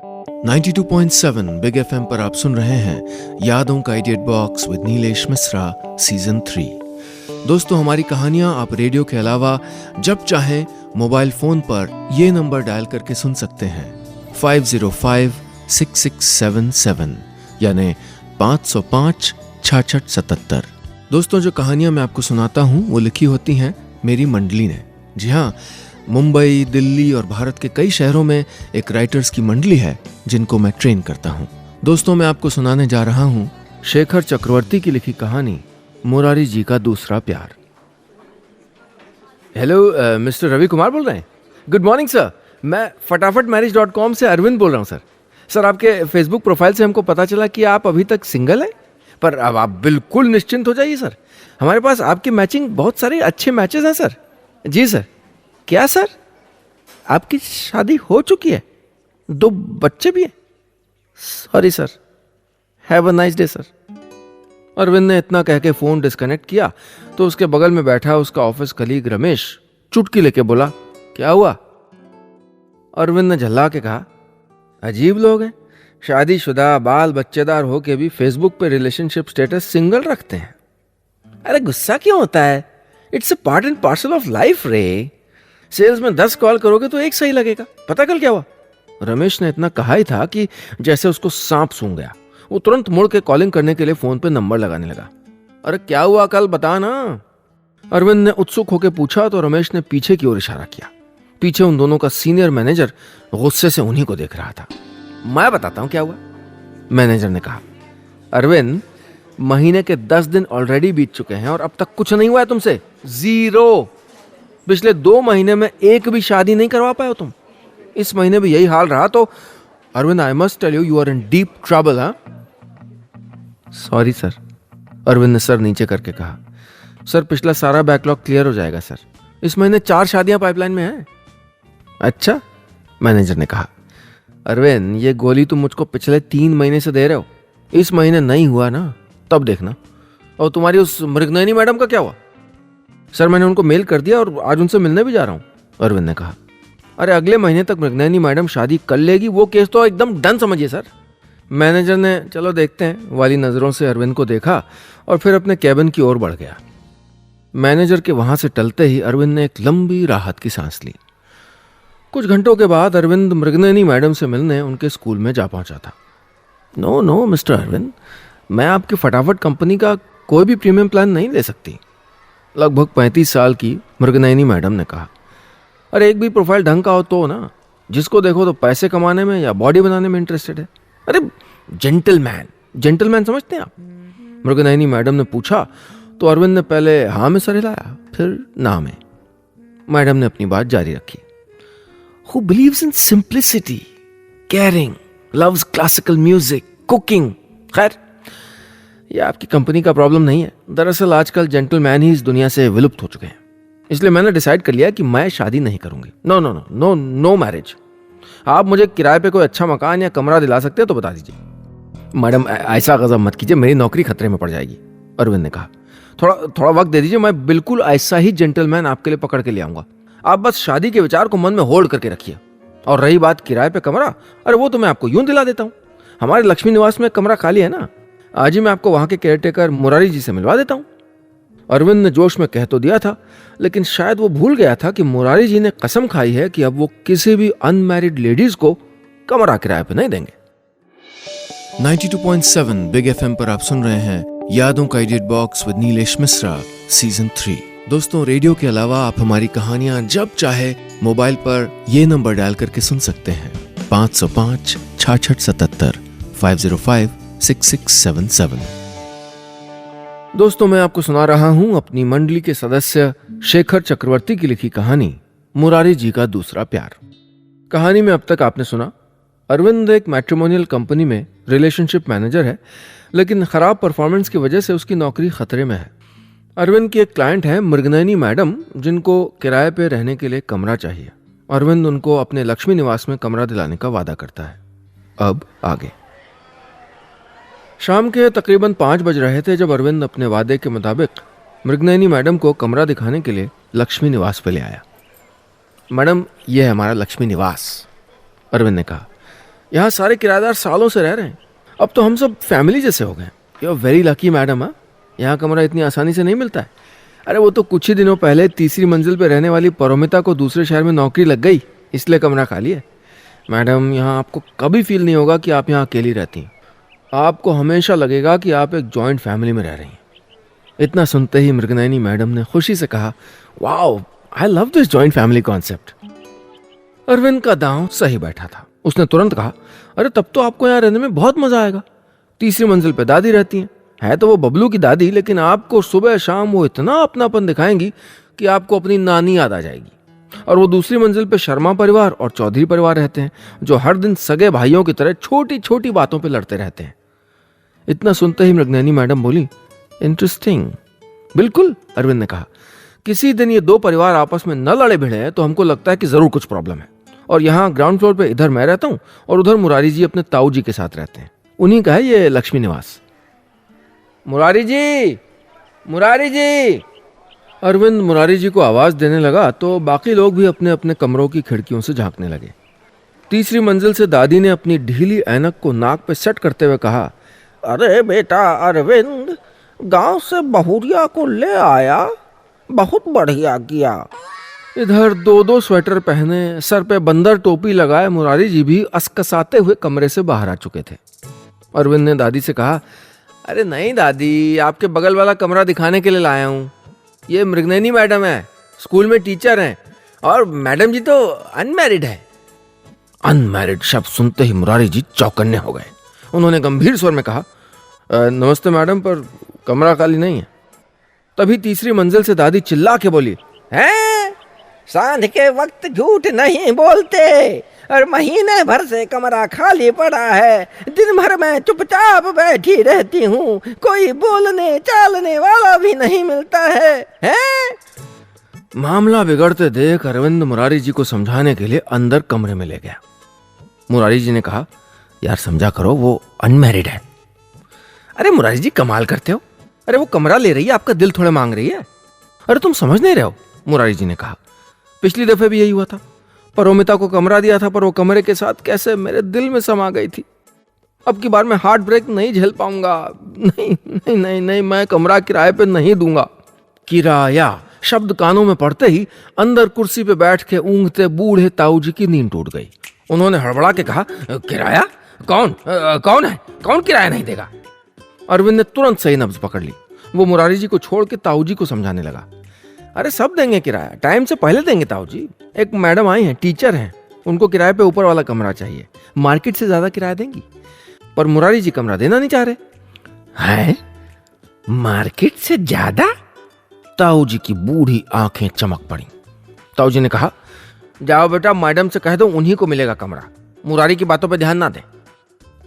92.7 big FM पर आप सुन रहे हैं यादों का idiot box with Neelesh Mishra season 3। दोस्तों, हमारी कहानियां आप रेडियो के अलावा जब चाहें मोबाइल फोन पर ये नंबर डायल करके सुन सकते हैं 505-6677 यानी 505-6677। दोस्तों, जो कहानियां मैं आपको सुनाता हूं वो लिखी होती हैं मेरी मंडली ने। जी हाँ, मुंबई, दिल्ली और भारत के कई शहरों में एक राइटर्स की मंडली है जिनको मैं ट्रेन करता हूं। दोस्तों, मैं आपको सुनाने जा रहा हूं शेखर चक्रवर्ती की लिखी कहानी मुरारी जी का दूसरा प्यार। हेलो, मिस्टर रवि कुमार बोल रहे हैं? गुड मॉर्निंग सर, मैं फटाफटमैरिज.com से अरविंद बोल रहा हूं सर। सर, आपके फेसबुक प्रोफाइल से हमको पता चला कि आप अभी तक सिंगल हैं, पर अब आप बिल्कुल निश्चिंत हो जाइए सर। हमारे पास आपकी मैचिंग बहुत सारे अच्छे मैचेस हैं सर। जी सर। क्या सर, आपकी शादी हो चुकी है? 2 बच्चे भी हैं? Sorry sir, have a nice day sir. Arvind ने इतना कह के फोन डिस्कनेक्ट किया तो उसके बगल में बैठा उसका ऑफिस कलीग रमेश चुटकी लेके बोला, क्या हुआ? अरविंद ने झल्ला के कहा, अजीब लोग हैं, शादीशुदा बाल बच्चेदार हो के भी फेसबुक पे रिलेशनशिप स्टेटस सिंगल रखते हैं। अरे गुस्सा क्यों होता है? It's a part and parcel of life रे। सेल्स में 10 कॉल करोगे तो एक सही लगेगा। पता कल क्या हुआ? रमेश ने इतना कहा ही था कि जैसे उसको सांप सूंघ गया। वो तुरंत मुड़ के कॉलिंग करने के लिए फोन पे नंबर लगाने लगा। अरे क्या हुआ कल, बता ना। अरविंद ने उत्सुक होकर पूछा तो रमेश ने पीछे की ओर इशारा किया। पीछे उन दोनों का सीनियर मैनेजर गुस्से से उन्हीं को देख रहा था। मैं बताता हूं क्या हुआ, मैनेजर ने कहा। अरविंद, महीने के 10 दिन ऑलरेडी बीत चुके हैं और अब तक कुछ नहीं हुआ है तुमसे। 0। पिछले 2 महीने में एक भी शादी नहीं करवा पाए हो तुम। इस महीने भी यही हाल रहा तो Arvind, I must tell you, you are in deep trouble. हाँ, सॉरी सर, अरविंद ने सर नीचे करके कहा। सर, पिछला सारा बैकलॉग क्लियर हो जाएगा सर। इस महीने 4 शादियां पाइपलाइन में हैं। अच्छा, मैनेजर ने कहा। अरविंद, ये गोली तुम मुझको पिछले 3 महीने से दे रहे हो। इस महीने नहीं हुआ ना, तब देखना। और तुम्हारी उस मृगनयनी मैडम का क्या हुआ? सर, मैंने उनको मेल कर दिया और आज उनसे मिलने भी जा रहा हूं, अरविंद ने कहा। अरे अगले महीने तक मृगनयनी मैडम शादी कर लेगी, वो केस तो एकदम डन समझिए सर। मैनेजर ने चलो देखते हैं वाली नजरों से अरविंद को देखा और फिर अपने कैबिन की ओर बढ़ गया। मैनेजर के वहां से टलते ही अरविंद ने एक लंबी राहत की सांस ली। कुछ घंटों के बाद अरविंद मृगनयनी मैडम से मिलने उनके स्कूल में जा पहुंचा था। नो मिस्टर अरविंद, मैं आपकी फटाफट कंपनी का कोई भी प्रीमियम प्लान नहीं ले सकती, लगभग 35 साल की मृगनयनी मैडम ने कहा। अरे एक भी प्रोफाइल ढंग का हो तो ना, जिसको देखो तो पैसे कमाने में या बॉडी बनाने में इंटरेस्टेड है। अरे जेंटलमैन समझते हैं आप? मृगनयनी मैडम ने पूछा तो अरविंद ने पहले हाँ में सर हिलाया, फिर ना में। मैडम ने अपनी बात जारी रखी। Who believes in simplicity, caring, loves classical music, cooking। खैर, यह आपकी कंपनी का प्रॉब्लम नहीं है। दरअसल आजकल जेंटलमैन ही इस दुनिया से विलुप्त हो चुके हैं, इसलिए मैंने डिसाइड कर लिया कि मैं शादी नहीं करूंगी। No marriage. आप मुझे किराए पे कोई अच्छा मकान या कमरा दिला सकते हैं तो बता दीजिए। मैडम, ऐसा गजब मत कीजिए, मेरी नौकरी खतरे में पड़ जाएगी, अरविंद ने कहा। थोड़ा वक्त दे दीजिए, मैं बिल्कुल ऐसा ही जेंटलमैन आपके लिए पकड़ के ले आऊंगा। आप बस शादी के विचार को मन में होल्ड करके रखिए। और रही बात किराए पे कमरा, अरे वो तो मैं आपको यूं दिला देता हूं। हमारे लक्ष्मी निवास में कमरा खाली है ना, आज ही मैं आपको वहां के केयरटेकर मुरारी जी से मिलवा देता हूं। अरविंद ने जोश में कह तो दिया था, लेकिन शायद वो भूल गया था कि मुरारी जी ने कसम खाई है कि अब वो किसी भी अनमैरिड लेडीज को कमरा किराए पे नहीं देंगे। 92.7 बिग एफएम पर आप सुन रहे हैं यादों का idiot box with Neelesh Mishra season 3। दोस्तों, रेडियो के अलावा आप हमारी कहानियां जब चाहे मोबाइल पर ये नंबर डायल करके सुन सकते हैं 505-6677 505-6677। दोस्तों, मैं आपको सुना रहा हूं अपनी मंडली के सदस्य शेखर चक्रवर्ती की लिखी कहानी मुरारी जी का दूसरा प्यार। कहानी में अब तक आपने सुना, अरविंद एक मैट्रिमोनियल कंपनी में रिलेशनशिप मैनेजर है, लेकिन खराब परफॉर्मेंस की वजह से उसकी नौकरी खतरे में है। अरविंद की एक क्लाइंट है मृगनयनी मैडम, जिनको किराए पे रहने के लिए कमरा चाहिए। अरविंद उनको अपने लक्ष्मी निवास में कमरा दिलाने का वादा करता है। अब आगे। शाम के तकरीबन 5 बज रहे थे जब अरविंद अपने वादे के मुताबिक मृगनयनी मैडम को कमरा दिखाने के लिए लक्ष्मी निवास पे ले आया। मैडम, यह है हमारा लक्ष्मी निवास, अरविंद ने कहा। यहाँ सारे किराएदार सालों से रह रहे हैं। अब तो हम सब फैमिली जैसे हो गए। You are very lucky madam. हाँ, यहाँ कमरा इतनी आसानी से नहीं मिलता है। अरे वो तो कुछ ही दिनों पहले तीसरी मंजिल पे रहने वाली परोमिता को दूसरे शहर में नौकरी लग गई, इसलिए कमरा खाली है। मैडम, यहाँ आपको कभी फील नहीं होगा कि आप यहाँ अकेली रहती हैं। आपको हमेशा लगेगा कि आप एक जॉइंट फैमिली में रह रही हैं। इतना सुनते ही मृगनयनी मैडम ने खुशी से कहा, wow, I love this joint family concept. Arvind का दांव सही बैठा था। उसने तुरंत कहा, अरे तब तो आपको यहाँ रहने में बहुत मजा आएगा। तीसरी मंजिल पे दादी रहती हैं, है तो वो बबलू की दादी, लेकिन आपको सुबह शाम वो इतना अपनापन दिखाएंगी कि आपको अपनी नानी याद आ जाएगी। और वो दूसरी मंजिल पे शर्मा परिवार और चौधरी परिवार रहते हैं, जो हर दिन सगे भाइयों की तरह छोटी छोटी बातों पे लड़ते रहते हैं। इतना सुनते ही मृगनयनी मैडम बोली, इंटरेस्टिंग। बिल्कुल, अरविंद ने कहा, किसी दिन ये दो परिवार आपस में न लड़े भिड़े हैं तो हमको लगता है कि जरूर कुछ प्रॉब्लम है। और यहाँ ग्राउंड फ्लोर पे इधर मैं रहता हूँ और उधर मुरारी जी अपने ताऊ जी के साथ रहते हैं। उन्हीं का है ये लक्ष्मी निवास। मुरारी जी, मुरारी जी। अरविंद मुरारी जी को आवाज देने लगा तो बाकी लोग भी अपने अपने कमरों की खिड़कियों से झांकने लगे। तीसरी मंजिल से दादी ने अपनी ढीली ऐनक को नाक पे सेट करते हुए कहा, अरे बेटा अरविंद, गांव से बहुरिया को ले आया, बहुत बढ़िया किया। इधर दो दो स्वेटर पहने, सर पे बंदर टोपी लगाए मुरारी जी भी असकसाते हुए कमरे से बाहर आ चुके थे। अरविंद ने दादी से कहा, अरे नहीं दादी, आपके बगल वाला कमरा दिखाने के लिए लाया हूँ। ये मृगनयनी मैडम है, स्कूल में टीचर हैं, और मैडम जी तो अनमैरिड है। अनमैरिड शब्द सुनते ही मुरारी जी चौकन्ने हो गए। उन्होंने गंभीर स्वर में कहा, नमस्ते मैडम, पर कमरा खाली नहीं है। तभी तीसरी मंजिल से दादी चिल्ला के बोली, हैं? सांझ के वक्त झूठ नहीं बोलते, और महीने भर से कमरा खाली पड़ा है। दिन भर मैं चुपचाप बैठी रहती हूँ, कोई बोलने चालने वाला भी नहीं मिलता है, हैं? मामला बिगड़ते देख अरविंद मुरारी जी को समझाने के लिए अंदर कमरे में ले गया। मुरारी जी ने कहा, यार समझा करो, वो अनमैरिड है। अरे मुरारी जी, कमाल करते हो। अरे वो कमरा ले रही है, आपका दिल थोड़ा मांग रही है। अरे तुम समझ नहीं रहे हो, मुरारी जी ने कहा। पिछली दफे भी यही हुआ था। परोमिता को कमरा दिया था, पर वो कमरे के साथ कैसे मेरे दिल में समा गई थी। अब की बार मैं हार्ट ब्रेक नहीं झेल पाऊंगा। नहीं नहीं नहीं नहीं, मैं कमरा किराए पे नहीं दूंगा। किराया शब्द कानों में पड़ते ही अंदर कुर्सी पे बैठ के ऊँघते बूढ़े ताऊ जी की नींद टूट गई। उन्होंने हड़बड़ा के कहा, किराया? कौन है? कौन किराया नहीं देगा? अरविंद ने तुरंत सही नब्ज पकड़ ली। वो मुरारी जी को छोड़ के ताऊ जी को समझाने लगा, अरे सब देंगे किराया, टाइम से पहले देंगे ताऊ जी। एक मैडम आई हैं, टीचर हैं, उनको किराए पे ऊपर वाला कमरा चाहिए, मार्केट से ज्यादा किराया देंगी। पर मुरारी जी कमरा देना नहीं चाह रहे हैं। मार्केट से ज्यादा? ताऊ जी की बूढ़ी आंखें चमक पड़ी। ताऊ जी ने कहा, जाओ बेटा, मैडम से कह दो उन्हीं को मिलेगा कमरा, मुरारी की बातों पे ध्यान ना दें।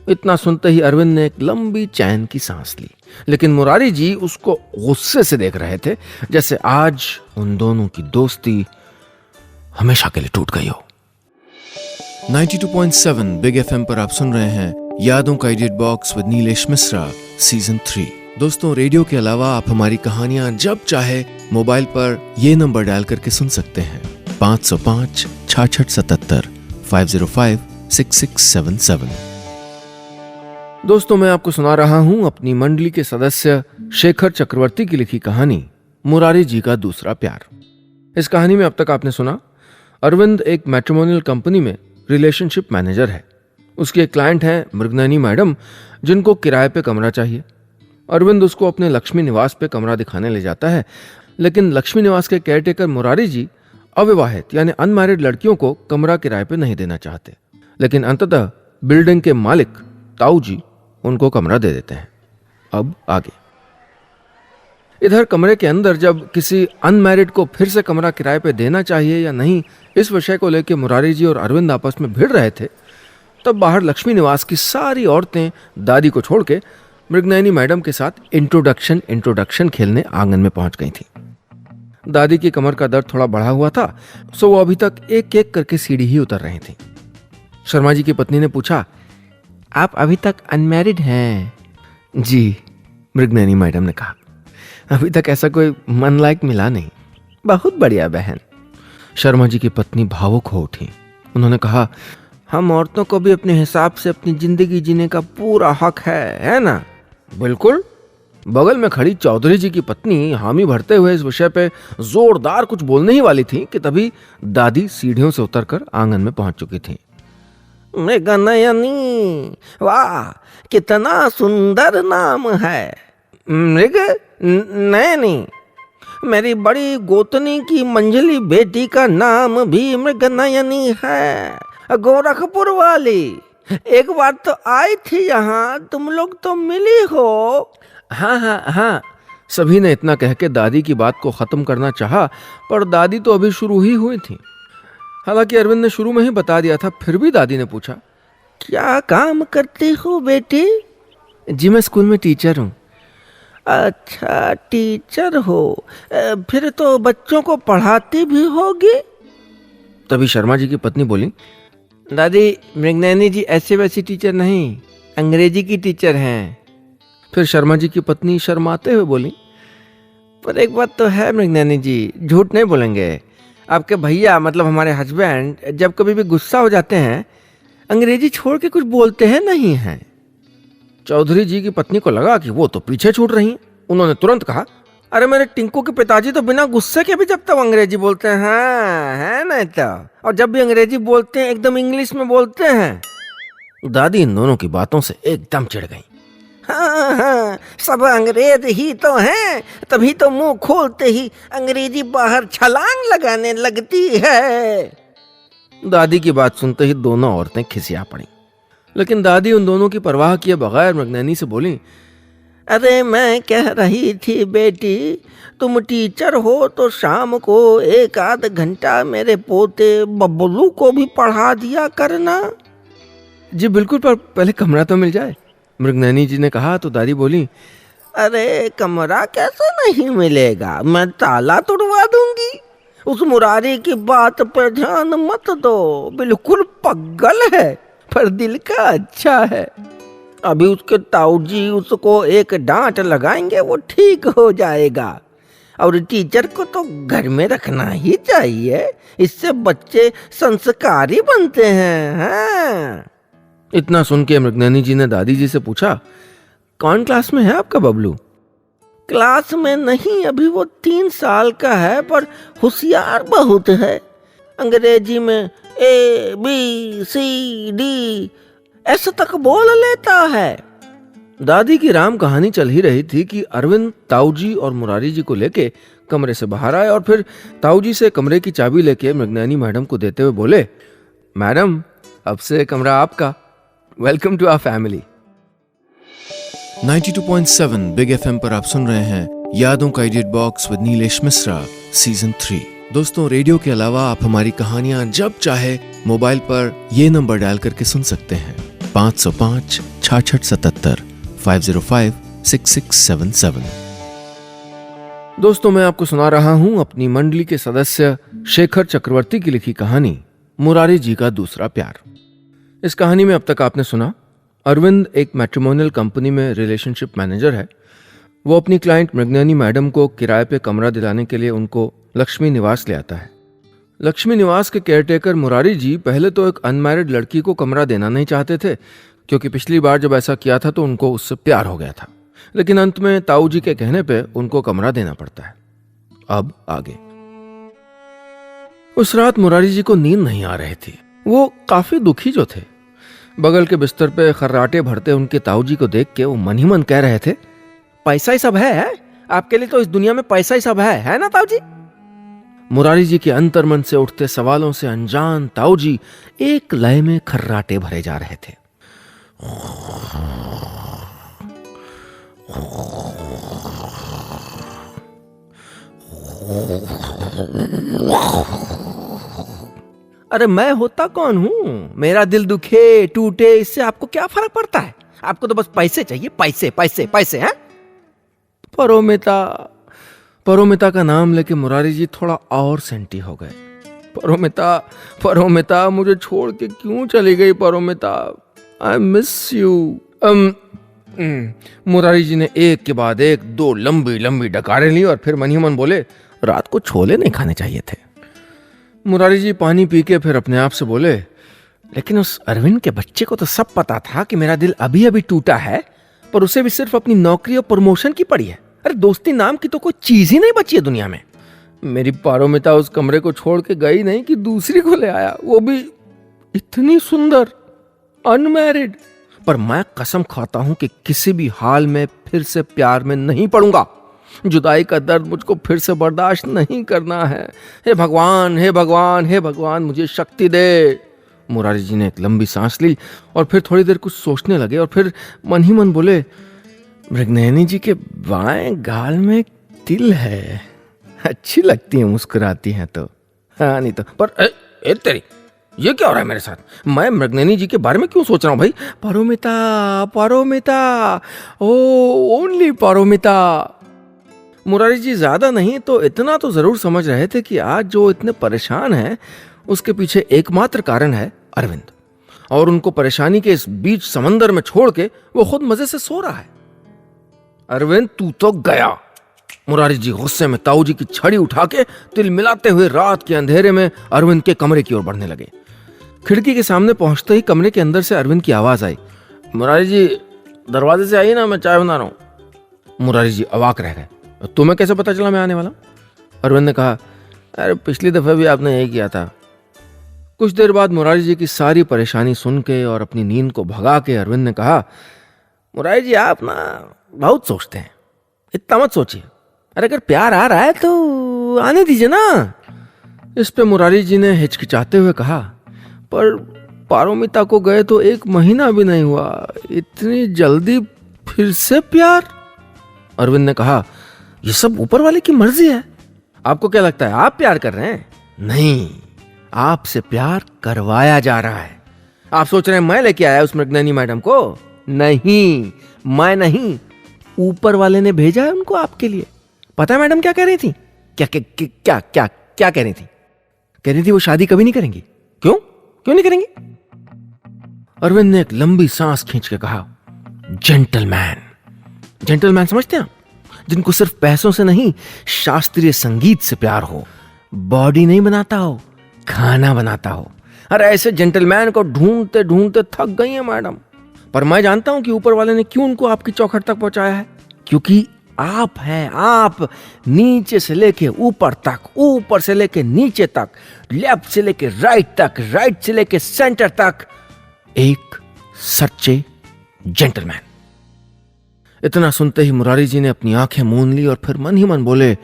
इतना सुनते ही अरविंद ने एक लंबी चैन की सांस ली, लेकिन मुरारी जी उसको गुस्से से देख रहे थे, जैसे आज उन दोनों की दोस्ती हमेशा के लिए टूट गई हो। 92.7 बिग एफएम पर आप सुन रहे हैं यादों का idiot box with Neelesh Mishra season 3। दोस्तों, रेडियो के अलावा आप हमारी कहानियां जब चाहे मोबाइल पर ये नंबर डायल करके सुन सकते हैं, 505 6677 505 6677। दोस्तों, मैं आपको सुना रहा हूं अपनी मंडली के सदस्य शेखर चक्रवर्ती की लिखी कहानी मुरारी जी का दूसरा प्यार। इस कहानी में अब तक आपने सुना, अरविंद एक मैट्रिमोनियल कंपनी में रिलेशनशिप मैनेजर है। उसकी एक क्लाइंट है मृगनयनी मैडम, जिनको किराए पे कमरा चाहिए। अरविंद उसको अपने लक्ष्मी निवास पे कमरा दिखाने ले जाता है, लेकिन लक्ष्मी निवास के केयरटेकर मुरारी जी अविवाहित यानी अनमैरिड लड़कियों को कमरा किराए पे नहीं देना चाहते, लेकिन अंततः बिल्डिंग के मालिक ताऊ जी उनको कमरा दे देते हैं। अब आगे। इधर कमरे के अंदर जब किसी अनमैरिड को फिर से कमरा किराए पे देना चाहिए या नहीं, इस विषय को लेकर मुरारी जी और अरविंद आपस में भिड़ रहे थे, तब बाहर लक्ष्मी निवास की सारी औरतें दादी को छोड़ के मृगनयनी मैडम के साथ इंट्रोडक्शन खेलने आंगन में पहुंच गई थी। दादी की कमर का दर्द थोड़ा बढ़ा हुआ था, सो वो अभी तक एक एक करके सीढ़ी ही उतर रही थी। शर्मा जी की पत्नी ने पूछा, आप अभी तक अनमैरिड हैं? जी, मृगनयनी मैडम ने कहा, अभी तक ऐसा कोई मन लायक मिला नहीं। बहुत बढ़िया बहन। शर्मा जी की पत्नी भावुक हो उठी। उन्होंने कहा, हम औरतों को भी अपने हिसाब से अपनी जिंदगी जीने का पूरा हक है ना? बिल्कुल। बगल में खड़ी चौधरी जी की पत्नी हामी भरते हुए इस विषय पे जोरदार कुछ बोलने ही वाली थी कि तभी दादी सीढ़ियों से उतरकर आंगन में पहुंच चुकी थी। मृगनयनी, वाह कितना सुंदर नाम है। मृग नयनी, मेरी बड़ी गोतनी की मंझली बेटी का नाम भी मृगनयनी है। गोरखपुर वाली, एक बार तो आई थी यहाँ, तुम लोग तो मिली हो। हाँ हाँ हाँ, सभी ने इतना कह के दादी की बात को खत्म करना चाहा, पर दादी तो अभी शुरू ही हुई थी। हालांकि अरविंद ने शुरू में ही बता दिया था, फिर भी दादी ने पूछा, क्या काम करती हो बेटी? जी मैं स्कूल में टीचर हूँ। अच्छा टीचर हो, फिर तो बच्चों को पढ़ाती भी होगी। तभी शर्मा जी की पत्नी बोली, दादी मृगनयनी जी ऐसे वैसी टीचर नहीं, अंग्रेजी की टीचर हैं। फिर शर्मा जी की पत्नी शर्माते हुए बोली, पर एक बात तो है मृगनयनी जी, झूठ नहीं बोलेंगे, आपके भैया मतलब हमारे हस्बैंड जब कभी भी गुस्सा हो जाते हैं अंग्रेजी छोड़ के कुछ बोलते हैं नहीं हैं। चौधरी जी की पत्नी को लगा कि वो तो पीछे छूट रही हैं। उन्होंने तुरंत कहा, अरे मेरे टिंकू के पिताजी तो बिना गुस्से के भी जब तक अंग्रेजी बोलते हैं, हाँ है नहीं तो, और जब भी अंग्रेजी बोलते हैं एकदम इंग्लिश में बोलते हैं। दादी इन दोनों की बातों से एकदम चिढ़ गई। हाँ हाँ, सब अंग्रेज ही तो हैं, तभी तो मुंह खोलते ही अंग्रेजी बाहर छलांग लगाने लगती है। दादी की बात सुनते ही दोनों औरतें खिसिया पड़ी, लेकिन दादी उन दोनों की परवाह किए बगैर मृगनयनी से बोली, अरे मैं कह रही थी बेटी, तुम टीचर हो तो शाम को एक आध घंटा मेरे पोते बबलू को भी पढ़ा दिया करना। जी बिल्कुल, पर पहले कमरा तो मिल जाए, मृगनयनी जी ने कहा। तो दादी बोली, अरे कमरा कैसे नहीं मिलेगा, मैं ताला तोड़वा दूंगी। उस मुरारी की बात पर ध्यान मत दो, बिल्कुल पगल है पर दिल का अच्छा है। अभी उसके ताऊजी उसको एक डांट लगाएंगे, वो ठीक हो जाएगा। और टीचर को तो घर में रखना ही चाहिए, इससे बच्चे संस्कारी बनते हैं। हाँ। इतना सुन के मृगनयनी जी ने दादी जी से पूछा, कौन क्लास में है आपका बबलू? क्लास में नहीं, अभी वो 3 साल का है, पर होशियार बहुत है। अंग्रेजी में ABCD ऐसा तक बोल लेता है। दादी की राम कहानी चल ही रही थी कि अरविंद ताऊजी और मुरारी जी को लेके कमरे से बाहर आए और फिर ताऊजी से कमरे की चाबी लेके मृगनयनी मैडम को देते हुए बोले, मैडम अब से कमरा आपका, welcome to our family. 92.7 big FM पर आप सुन रहे हैं यादों का idiot box with Neelesh Mishra season 3। दोस्तों, रेडियो के अलावा आप हमारी कहानियां जब चाहे मोबाइल पर ये नंबर डायल करके सुन सकते हैं, 505 6677 505 6677। दोस्तों, मैं आपको सुना रहा हूं अपनी मंडली के सदस्य शेखर चक्रवर्ती की लिखी कहानी मुरारी जी का दूसरा प्यार। इस कहानी में अब तक आपने सुना, अरविंद एक मैट्रिमोनियल कंपनी में रिलेशनशिप मैनेजर है। वो अपनी क्लाइंट मृगनयनी मैडम को किराए पे कमरा दिलाने के लिए उनको लक्ष्मी निवास ले आता है। लक्ष्मी निवास के केयरटेकर मुरारी जी पहले तो एक अनमैरिड लड़की को कमरा देना नहीं चाहते थे, क्योंकि पिछली बार जब ऐसा किया था तो उनको उससे प्यार हो गया था। लेकिन अंत में ताऊ जी के कहने पे उनको कमरा देना पड़ता है। अब आगे। उस रात मुरारी जी को नींद नहीं आ रही थी। वो काफी दुखी जो थे। बगल के बिस्तर पे खर्राटे भरते उनके ताऊ जी को देख के वो मन ही मन कह रहे थे, पैसा ही सब है? आपके लिए तो इस दुनिया में पैसा ही सब है ना ताऊ जी? मुरारी जी के अंतर्मन से उठते सवालों से अनजान ताऊ जी एक लय में खर्राटे भरे जा रहे थे। अरे मैं होता कौन हूं? मेरा दिल दुखे टूटे इससे आपको क्या फर्क पड़ता है? आपको तो बस पैसे चाहिए, पैसे पैसे पैसे हैं? परोमिता का नाम लेके मुरारी जी थोड़ा और सेंटी हो गए। परोमिता मुझे छोड़ के क्यों चली गई? Paromita, I miss you. Murari ji ने एक के बाद एक 2 लंबी लंबी डकारें ली और फिर मन ही मन बोले, रात को छोले नहीं खाने चाहिए थे। मुरारी जी पानी पी के फिर अपने आप से बोले, लेकिन उस अरविंद के बच्चे को तो सब पता था कि मेरा दिल अभी अभी टूटा है, पर उसे भी सिर्फ अपनी नौकरी और प्रमोशन की पड़ी है। अरे दोस्ती नाम की तो कोई चीज ही नहीं बची है दुनिया में। मेरी पारोमिता उस कमरे को छोड़ के गई नहीं कि दूसरी को ले आया, वो भी इतनी सुंदर, अनमैरिड। पर मैं कसम खाता हूं कि किसी भी हाल में फिर से प्यार में नहीं पड़ूंगा। जुदाई का दर्द मुझको फिर से बर्दाश्त नहीं करना है। हे भगवान, हे भगवान, हे भगवान, मुझे शक्ति दे। मुरारी जी ने एक लंबी सांस ली और फिर थोड़ी देर कुछ सोचने लगे और फिर मन ही मन बोले, मृगनयनी जी के बाएं गाल में एक तिल है, अच्छी लगती है मुस्कुराती हैं तो। हाँ नहीं तो। पर ए तेरी, ये क्या हो रहा है मेरे साथ? मैं मृगनयनी जी के बारे में क्यों सोच रहा हूँ भाई? पारोमिता, पारोमिता, ओ ओनली पारोमिता। मुरारी जी ज्यादा नहीं तो इतना तो जरूर समझ रहे थे कि आज जो इतने परेशान हैं उसके पीछे एकमात्र कारण है अरविंद, और उनको परेशानी के इस बीच समंदर में छोड़ के वो खुद मजे से सो रहा है। अरविंद तू तो गया। मुरारी जी गुस्से में ताऊ जी की छड़ी उठा के तिल मिलाते हुए रात के अंधेरे में अरविंद के कमरे की ओर बढ़ने लगे। खिड़की के सामने पहुंचते ही कमरे के अंदर से अरविंद की आवाज आई, मुरारी जी दरवाजे से आइए ना, मैं चाय बना रहा हूं। मुरारी जी अवाक रह गए, तुम्हें कैसे पता चला मैं आने वाला? अरविंद ने कहा, अरे पिछली दफे भी आपने यही किया था। कुछ देर बाद मुरारी जी की सारी परेशानी सुन के और अपनी नींद को भगा के अरविंद ने कहा, मुरारी जी आप ना बहुत सोचते हैं, इतना मत सोचिए। अरे अगर प्यार आ रहा है तो आने दीजिए ना। इस पे मुरारी जी ने हिचकिचाते हुए कहा, पर पारोमिता को गए तो 1 महीना भी नहीं हुआ, इतनी जल्दी फिर से प्यार? अरविंद ने कहा, ये सब ऊपर वाले की मर्जी है। आपको क्या लगता है आप प्यार कर रहे हैं? नहीं, आपसे प्यार करवाया जा रहा है। आप सोच रहे हैं मैं लेके आया उस मृगनयनी मैडम को? नहीं, मैं नहीं, ऊपर वाले ने भेजा है उनको आपके लिए। पता है मैडम क्या कह रही थी? क्या क्या क्या क्या क्या कह रही थी? कह रही थी वो शादी कभी नहीं करेंगी। क्यों क्यों नहीं करेंगी? अरविंद ने एक लंबी सांस खींच के कहा, जेंटलमैन। जेंटलमैन समझते हैं आप? जिनको सिर्फ पैसों से नहीं शास्त्रीय संगीत से प्यार हो, बॉडी नहीं बनाता हो, खाना बनाता हो। अरे ऐसे जेंटलमैन को ढूंढते ढूंढते थक गई है मैडम। पर मैं जानता हूं कि ऊपर वाले ने क्यों उनको आपकी चौखट तक पहुंचाया है। क्योंकि आप हैं, आप नीचे से लेके ऊपर तक, ऊपर से लेके नीचे तक, लेफ्ट से लेके राइट तक, राइट से लेके सेंटर तक एक सच्चे जेंटलमैन। इतना सुनते ही मुरारी जी ने अपनी आंखें मूंद ली और फिर मन ही मन बोले,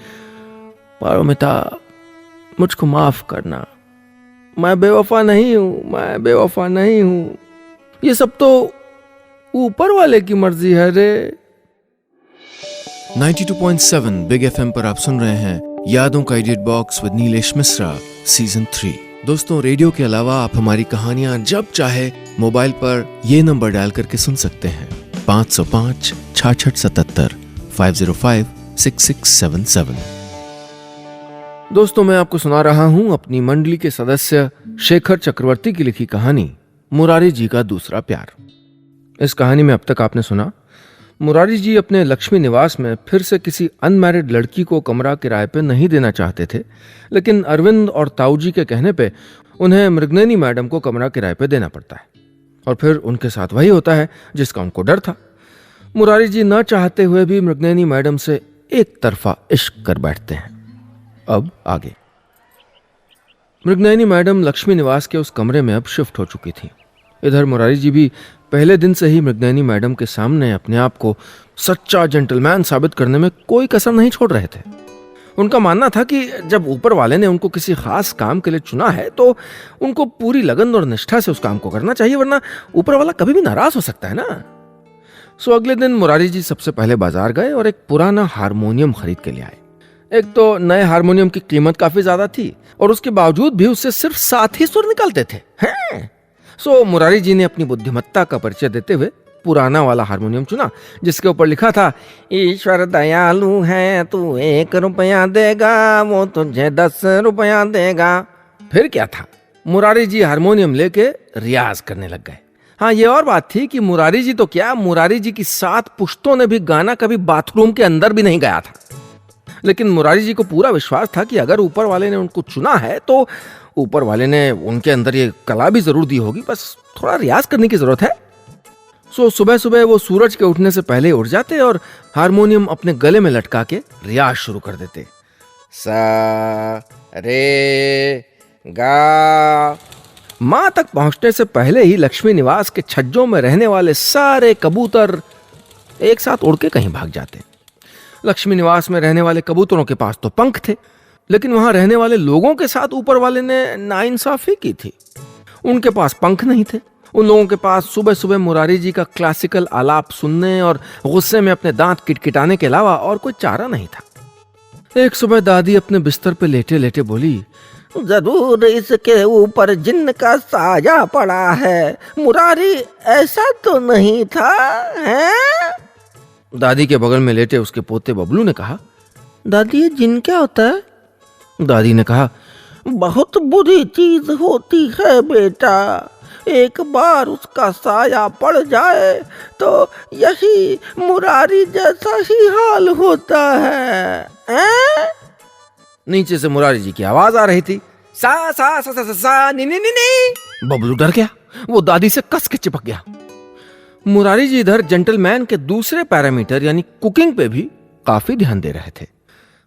पारोमिता मुझको माफ करना, मैं बेवफा नहीं हूं, मैं बेवफा नहीं हूं, ये सब तो ऊपर वाले की मर्जी है रे। 92.7 बिग एफएम पर आप सुन रहे हैं यादों का idiot box with Neelesh Mishra season 3। दोस्तों रेडियो के अलावा आप हमारी कहानियां जब चाहे मोबाइल पर ये नंबर डायल करके सुन सकते हैं, 505 6677 505 6677। दोस्तों मैं आपको सुना रहा हूं अपनी मंडली के सदस्य शेखर चक्रवर्ती की लिखी कहानी मुरारी जी का दूसरा प्यार। इस कहानी में अब तक आपने सुना, मुरारी जी अपने लक्ष्मी निवास में फिर से किसी अनमैरिड लड़की को कमरा किराए पे नहीं देना चाहते थे, लेकिन अरविंद और ताऊ जी के कहने पे उन्हें मृगनयनी मैडम को कमरा किराए पे देना पड़ता है। और फिर उनके साथ वही होता है जिसका उनको डर था। मुरारी जी न चाहते हुए भी मृगनयनी मैडम से एक तरफा इश्क कर बैठते हैं। अब आगे। मृगनयनी मैडम लक्ष्मी निवास के उस कमरे में अब शिफ्ट हो चुकी थी। इधर मुरारी जी भी पहले दिन से ही मृगनयनी मैडम के सामने अपने आप को सच्चा जेंटलमैन साबित करने में कोई कसर नहीं छोड़ रहे थे। उनका मानना था कि जब ऊपर वाले ने उनको किसी खास काम के लिए चुना है तो उनको पूरी लगन और निष्ठा से उस काम को करना चाहिए, वरना ऊपर वाला कभी भी नाराज हो सकता है ना। सो अगले दिन मुरारी जी सबसे पहले बाजार गए और एक पुराना हारमोनियम खरीद के ले आए। एक तो नए हारमोनियम की कीमत काफी ज्यादा थी और उसके बावजूद भी उससे सिर्फ 7 ही सुर निकलते थे। सो मुरारी जी ने अपनी बुद्धिमत्ता का परिचय देते हुए पुराना वाला हारमोनियम चुना, जिसके ऊपर लिखा था, ईश्वर दयालु है, तू 1 रुपया देगा, वो तुझे 10 रुपया देगा। फिर क्या था, मुरारी जी हारमोनियम लेके रियाज करने लग गए। हाँ, ये और बात थी कि मुरारी जी तो क्या, मुरारी जी की 7 पुश्तों ने भी गाना कभी बाथरूम के अंदर भी नहीं गाया था। लेकिन मुरारी जी को पूरा विश्वास था कि अगर ऊपर वाले ने उनको चुना है तो ऊपर वाले ने उनके अंदर ये कला भी जरूर दी होगी, बस थोड़ा रियाज करने की जरूरत है। सो सुबह सुबह वो सूरज के उठने से पहले उठ जाते और हारमोनियम अपने गले में लटका के रियाज शुरू कर देते। सा रे गा। माँ तक पहुंचने से पहले ही लक्ष्मी निवास के छज्जों में रहने वाले सारे कबूतर एक साथ उड़ के कहीं भाग जाते। लक्ष्मी निवास में रहने वाले कबूतरों के पास तो पंख थे, लेकिन वहां रहने वाले लोगों के साथ ऊपर वाले ने नाइंसाफी की थी। उनके पास पंख नहीं थे। उन लोगों के पास सुबह सुबह मुरारी जी का क्लासिकल आलाप सुनने और गुस्से में अपने दांत किटकिटाने के अलावा और कोई चारा नहीं था। एक सुबह दादी अपने बिस्तर पे लेटे लेटे बोली, जरूर इसके ऊपर जिन्न का साया पड़ा है, मुरारी ऐसा तो नहीं था, हैं? दादी के बगल में लेटे उसके पोते बबलू ने कहा, दादी ये जिन्न क्या होता है? दादी ने कहा, बहुत बुरी चीज होती है बेटा, एक बार उसका साया पड़ जाए तो यही मुरारी जैसा ही हाल होता है। नीचे से मुरारी जी की आवाज आ रही थी, सा सा सा सा सा, सा नी नी नी नी। बबलू डर गया, वो दादी से कस के चिपक गया। मुरारी जी इधर जेंटलमैन के दूसरे पैरामीटर यानी कुकिंग पे भी काफी ध्यान दे रहे थे।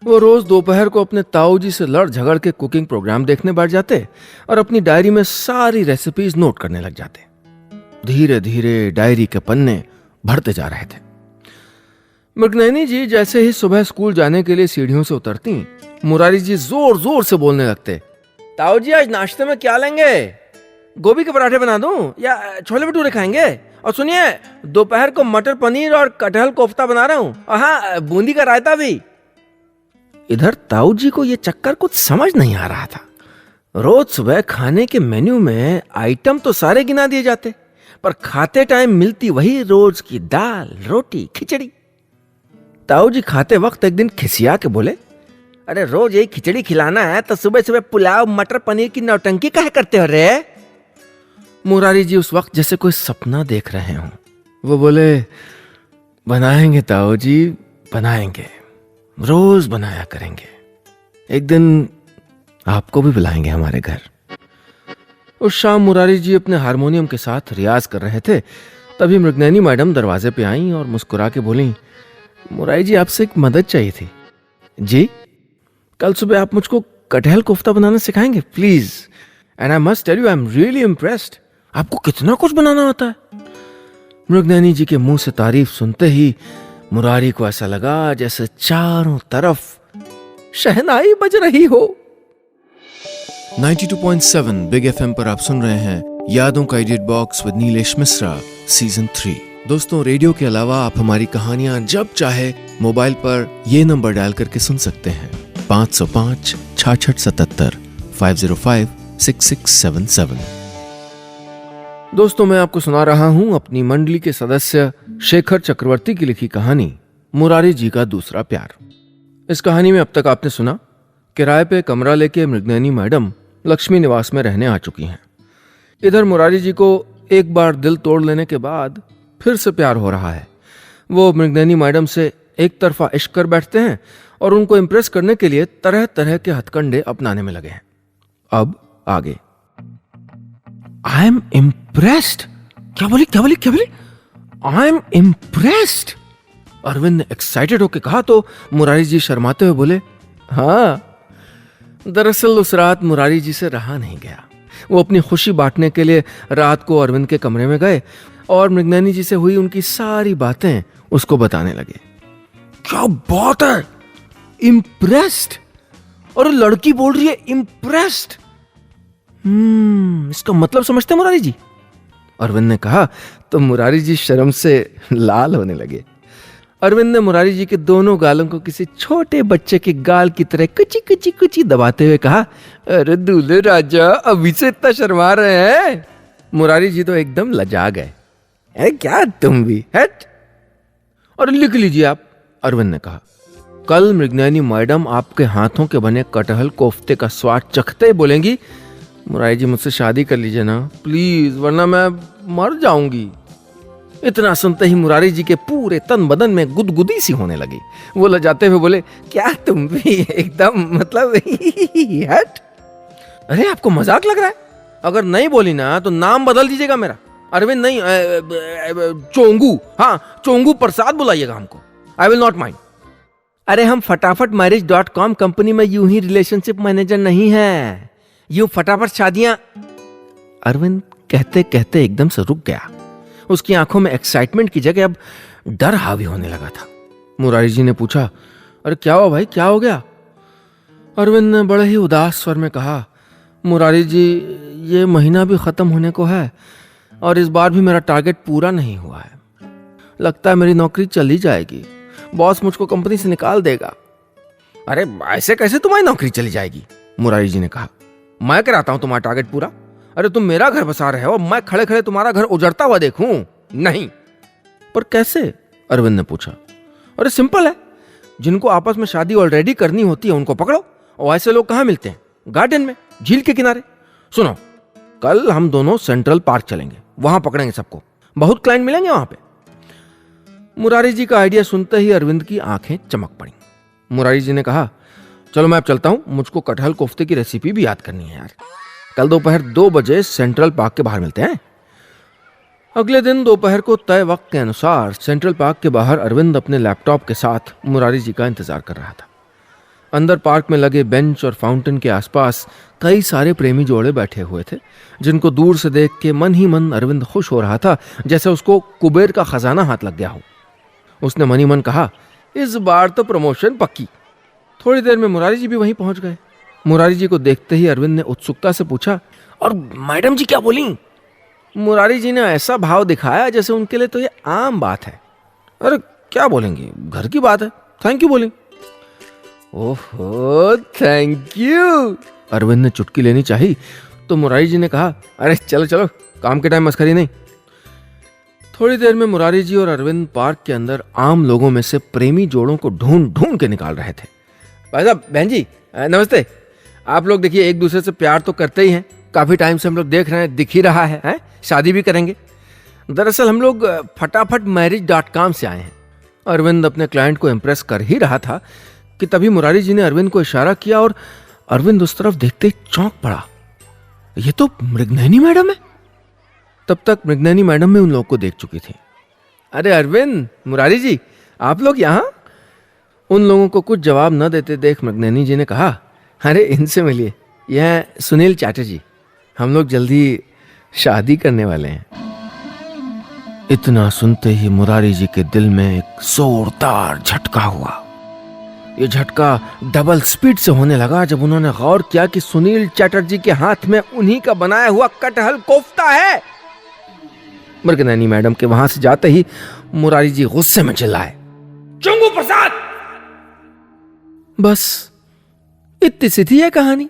वो रोज दोपहर को अपने ताऊ जी से लड़ झगड़ के कुकिंग प्रोग्राम देखने बैठ जाते और अपनी डायरी में सारी रेसिपीज नोट करने लग जाते। धीरे धीरे डायरी के पन्ने भरते जा रहे थे। मृगनयनी जी जैसे ही सुबह स्कूल जाने के लिए सीढ़ियों से उतरती, मुरारी जी जोर जोर से बोलने लगते, ताऊ जी आज नाश्ते में क्या लेंगे? गोभी के पराठे बना दूं या छोले भटूरे खाएंगे? और सुनिए, दोपहर को मटर पनीर और कटहल कोफ्ता बना रहा हूं, और हाँ, बूंदी का रायता भी। इधर ताऊ जी को यह चक्कर कुछ समझ नहीं आ रहा था। रोज सुबह खाने के मेन्यू में आइटम तो सारे गिना दिए जाते, पर खाते टाइम मिलती वही रोज की दाल, रोटी, खिचड़ी। ताऊ जी खाते वक्त एक दिन खिसिया के बोले, अरे रोज यही खिचड़ी खिलाना है तो सुबह सुबह पुलाव मटर पनीर की नौटंकी काहे करते हो रे? मुरारी जी उस वक्त जैसे कोई सपना देख रहे हों। वो बोले, बनाएंगे ताऊ जी, बनाएंगे, रोज बनाया करेंगे, एक दिन आपको भी बुलाएंगे हमारे घर। उस शाम मुरारी जी अपने हारमोनियम के साथ रियाज कर रहे थे, तभी मृगनयनी मैडम दरवाजे पे आईं और मुस्कुरा के बोली, मुरारी जी आपसे एक मदद चाहिए थी। जी? कल सुबह आप मुझको कटहल कोफ्ता बनाना सिखाएंगे please? And I must tell you, I am really impressed. आपको कितना कुछ बनाना आता है। मृगनयनी जी के मुंह से तारीफ सुनते ही मुरारी को ऐसा लगा जैसे चारों तरफ शहनाई बज रही हो। 92.7 बिग एफएम पर आप सुन रहे हैं यादों का idiot box with Neelesh Mishra season 3। दोस्तों, रेडियो के अलावा आप हमारी कहानियां जब चाहे मोबाइल पर ये नंबर डायल करके सुन सकते हैं, 505 6677 505 6677। दोस्तों, मैं आपको सुना रहा हूं अपनी मंडली के सदस्य शेखर चक्रवर्ती की लिखी कहानी मुरारी जी का दूसरा प्यार। इस कहानी में अब तक आपने सुना किराए पे कमरा लेके मृगनयनी मैडम लक्ष्मी निवास में रहने आ चुकी हैं। इधर मुरारी जी को एक बार दिल तोड़ लेने के बाद फिर से प्यार हो रहा है। वो मृगनयनी मैडम से एक तरफा इश्क कर बैठते हैं और उनको इंप्रेस करने के लिए तरह तरह के हथकंडे अपनाने में लगे हैं। अब आगे। I am impressed. क्या बोली? आई एम इम्प्रेस्ड, अरविंद ने एक्साइटेड होकर कहा तो मुरारी जी शर्माते हुए बोले, हाँ। दरअसल उस रात मुरारी जी से रहा नहीं गया। वो अपनी खुशी बांटने के लिए रात को अरविंद के कमरे में गए और मृगनयनी जी से हुई उनकी सारी बातें उसको बताने लगे। क्या बात है, इम्प्रेस्ड? और लड़की बोल रही है इम्प्रेस्ड। इसका मतलब समझते मुरारी जी? अरविंद ने कहा तो मुरारी जी शर्म से लाल होने लगे। अरविंद ने मुरारी जी के दोनों गालों को किसी छोटे बच्चे के गाल की तरह कुची कुची कुची दबाते हुए कहा, अरे दूल्हे राजा, अभी से इतना शर्मा रहे हैं? मुरारी जी तो एकदम लजा गए। अरे क्या तुम भी, हट। और लिख लीजिए आप, अरविंद ने कहा। कल मृगनयनी मैडम आपके हाथों के बने कटहल कोफ्ते का स्वाद चखते ही बोलेंगी, मुरारी जी मुझसे शादी कर लीजिए ना प्लीज, वरना मैं मर जाऊंगी। इतना सुनते ही मुरारी जी के पूरे तन बदन में गुदगुदी सी होने लगी। वो लजाते हुए बोले, क्या तुम भी एकदम मतलब हट। अरे आपको मजाक लग रहा है? अगर नहीं बोली ना तो नाम बदल दीजिएगा मेरा। अरविंद नहीं, चोंगू, हाँ चोंगू प्रसाद बुलाइएगा हमको। I will not mind. अरे हम फटाफट मैरिज.com कंपनी में यूं ही रिलेशनशिप मैनेजर नहीं है, यूं फटाफट शादियां। अरविंद कहते कहते एकदम से रुक गया। उसकी आंखों में एक्साइटमेंट की जगह अब डर हावी होने लगा था। मुरारी जी ने पूछा, अरे क्या हुआ भाई, क्या हो गया? अरविंद ने बड़े ही उदास स्वर में कहा, मुरारी जी ये महीना भी खत्म होने को है और इस बार भी मेरा टारगेट पूरा नहीं हुआ है। लगता है मेरी नौकरी चली जाएगी, बॉस मुझको कंपनी से निकाल देगा। अरे ऐसे कैसे तुम्हारी नौकरी चली जाएगी? मुरारी जी ने कहा, मैं कराता हूं तुम्हारा टारगेट पूरा। अरे तुम मेरा घर बसा रहे हो, मैं खड़े खड़े तुम्हारा घर उजड़ता हुआ देखूं? नहीं। पर कैसे? अरविंद ने पूछा। अरे सिंपल है, जिनको आपस में शादी ऑलरेडी करनी होती है उनको पकड़ो, और ऐसे लोग कहां मिलते हैं? गार्डन में, झील के किनारे। सुनो, कल हम दोनों सेंट्रल पार्क चलेंगे, वहां पकड़ेंगे सबको, बहुत क्लाइंट मिलेंगे वहां पे। मुरारी जी का आइडिया सुनते ही अरविंद की आंखें चमक पड़ी। मुरारी जी ने कहा, चलो मैं अब चलता हूं, मुझको कटहल कोफ्ते की रेसिपी भी याद करनी है यार। कल दोपहर 2 बजे सेंट्रल पार्क के बाहर मिलते हैं। अगले दिन दोपहर को तय वक्त के अनुसार सेंट्रल पार्क के बाहर अरविंद अपने लैपटॉप के साथ मुरारी जी का इंतजार कर रहा था। अंदर पार्क में लगे बेंच और फाउंटेन के आसपास कई सारे प्रेमी जोड़े बैठे हुए थे, जिनको दूर से देख के मन ही मन अरविंद खुश हो रहा था, जैसे उसको कुबेर का खजाना हाथ लग गया हो। उसने मन ही मन कहा, इस बार तो प्रमोशन पक्की। थोड़ी देर में मुरारी जी भी वहीं पहुंच गए। मुरारी जी को देखते ही अरविंद ने उत्सुकता से पूछा, और मैडम जी क्या बोली? मुरारी जी ने ऐसा भाव दिखाया जैसे उनके लिए तो ये आम बात है। अरे क्या बोलेंगे, घर की बात है, थैंक यू बोलेंगे। ओहो थैंक यू। अरविंद ने चुटकी लेनी चाहिए तो मुरारी जी ने कहा, अरे चलो चलो, काम के टाइम मस्करी नहीं। थोड़ी देर में मुरारी जी और अरविंद पार्क के अंदर आम लोगों में से प्रेमी जोड़ों को ढूंढ ढूंढ के निकाल रहे थे। भाई साहब, बहन जी नमस्ते। आप लोग देखिए एक दूसरे से प्यार तो करते ही हैं, काफी टाइम से हम लोग देख रहे हैं, दिख ही रहा है, शादी भी करेंगे। दरअसल हम लोग फटाफट मैरिज.com से आए हैं। अरविंद अपने क्लाइंट को इम्प्रेस कर ही रहा था कि तभी मुरारी जी ने अरविंद को इशारा किया और अरविंद उस तरफ देखते ही चौंक पड़ा। ये तो मृगनयनी मैडम है। तब तक मृगनयनी मैडम भी उन लोगों को देख चुकी थी। अरे अरविंद, मुरारी जी, आप लोग यहाँ? उन लोगों को कुछ जवाब न देते देख मृगनयनी जी ने कहा, अरे इनसे मिलिए, यह है सुनील चैटर्जी, हम लोग जल्दी शादी करने वाले हैं। इतना सुनते ही मुरारी जी के दिल में एक जोरदार झटका हुआ। यह झटका डबल स्पीड से होने लगा जब उन्होंने गौर किया कि सुनील चैटर्जी के हाथ में उन्हीं का बनाया हुआ कटहल कोफ्ता है। मृगनयनी मैडम के वहां से जाते ही मुरारी जी गुस्से में चिल्लाए, चोंगू प्रसाद! बस इतनी सी थी यह कहानी।